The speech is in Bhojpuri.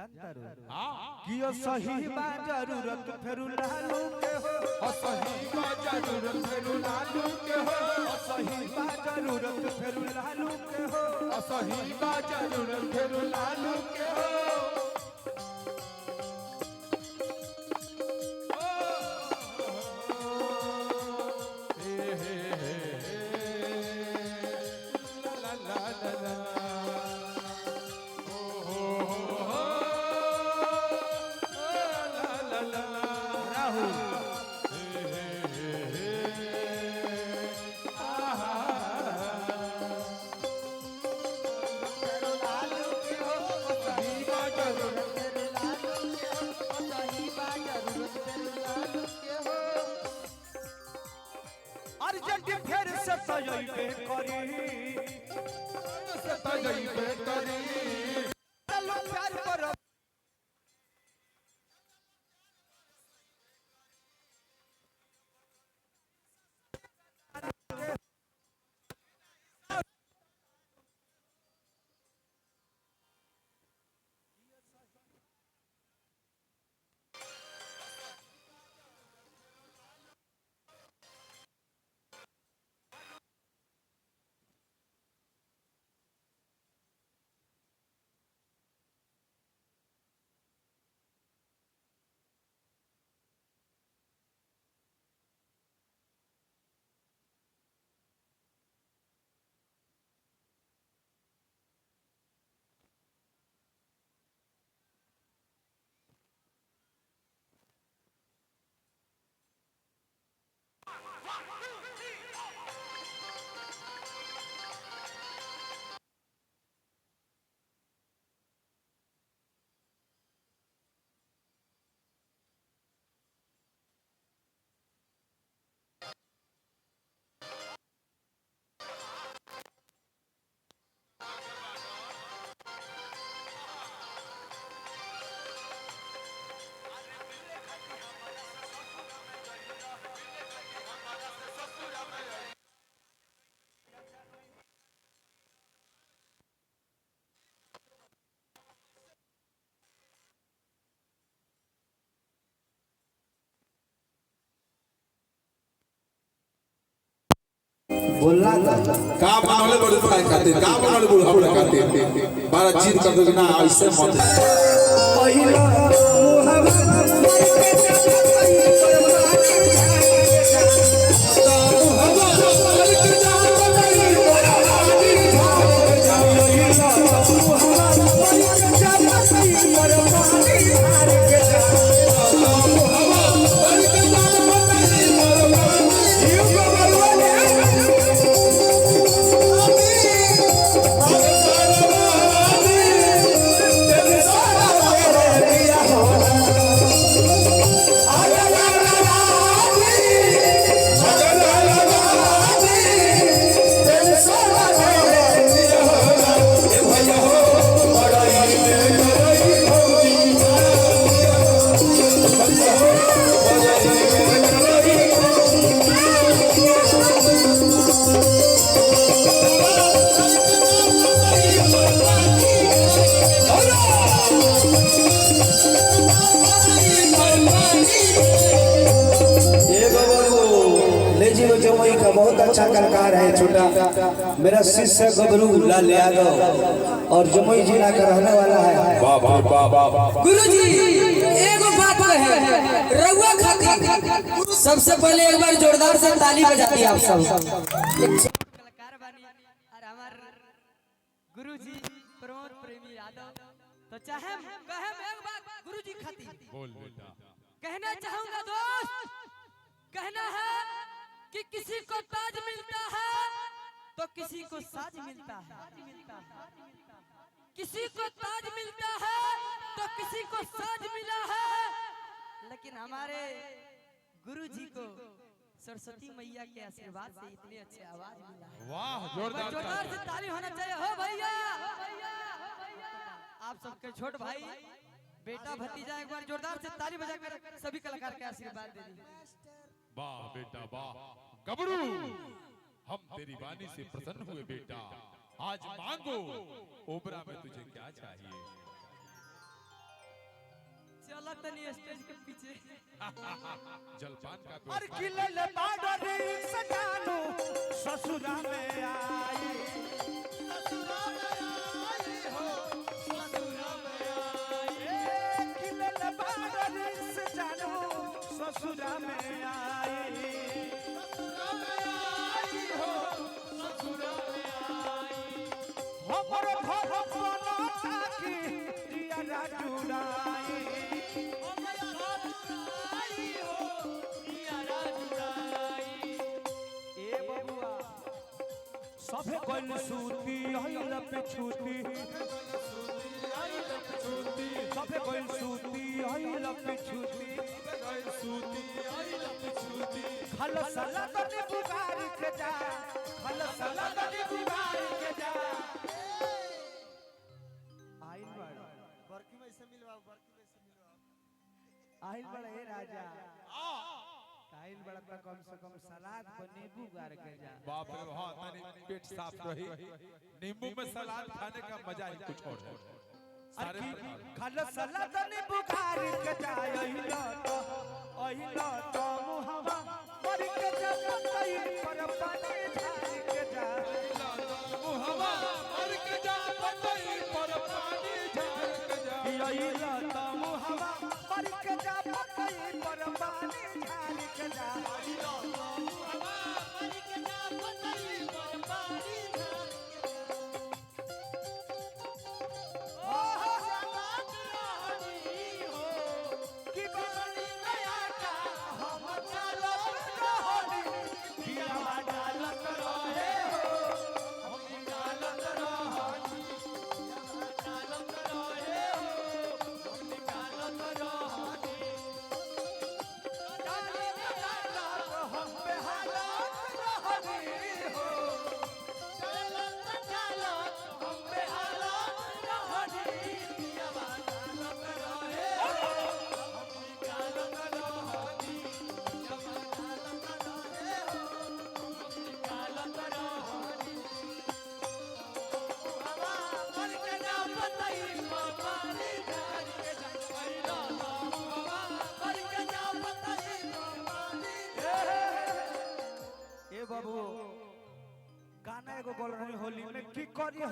जानता रो हां कि सही बा जरूरत फेरू लालू के हो सही बा जरूरत फेरू लालू के हो सही बा जरूरत फेरू लालू के हो सही बा जरूरत फेरू लालू के हो बोलना का बनले बोल खाए खातिर का बनले बोल हमरा खातिर बारा चीज कर दो ना ऐसे मत पहिला बहुत अच्छा कलाकार है छोटा मेरा शिष्य गबरू लाल यादव और जमुई जिला का रहने वाला है। वाह वाह वाह वाह गुरुजी एगो बात है रउआ खातिर सबसे पहले एक बार जोरदार से ताली बजाती आप सब कलाकार बानी और हमार गुरुजी प्रमोद प्रेमी यादव तो चाहे एक बात गुरुजी खातिर बोल बेटा कहना चाहूंगा दोस्त कहना है कि किसी को ताज मिलता है तो किसी को साज मिलता है किसी को ताज मिलता है तो किसी को साज मिला है लेकिन हमारे गुरुजी को सरस्वती मैया के आशीर्वाद से इतने अच्छे आवाज मिला है। वाह जोरदार से ताली होना चाहिए हो भैया आप सबके छोट भाई बेटा भतीजा एक बार जोरदार से ताली बजाकर सभी कलाकार के आशीर्वाद दे दीजिए। वाह बेटा वाह गबरू हम तेरी वाणी से प्रसन्न हुए बेटा आज मांगो ओबरा में तुझे क्या चाहिए चला तनी स्टेज के पीछे। जलपान का और किलल बाडरी सजानो ससुरा में आई, ससुरा में आई हो, ससुरा में आई। किलल बाडरी सजानो ससुरा में आई, ससुरा में आई हो, ससुरा में आई। हमर घर बना ताकि दिया जुड़ाई, सभे कोई सूती आइल पे छूती, सभे कोई सूती आइल पे छूती, खल सला तने बुगार के जा, खल सला तने बुगार के जा। आइल बड़ा बरकी में से मिलवा, बरकी में से मिलवा। आइल बड़ा ए राजा आइल बड़ा तो कम से कम सलाद पर नींबू गार के जा। बाप रे हाँ, तनी पेट साफ रही। नींबू में सलाद खाने का मजा ही कुछ और है। सारे खल सलाद नींबू गार के जा। अहिला तो मुहवा मर के जा, कई पर पानी झाड़ के जा। मुहवा मर के जा, कई पर पानी झाड़ के जा। अहिला तो मुहवा मर के जा, कई पर पानी झाड़ के जा। बाबू गाना एगो बोल रही होली में की करी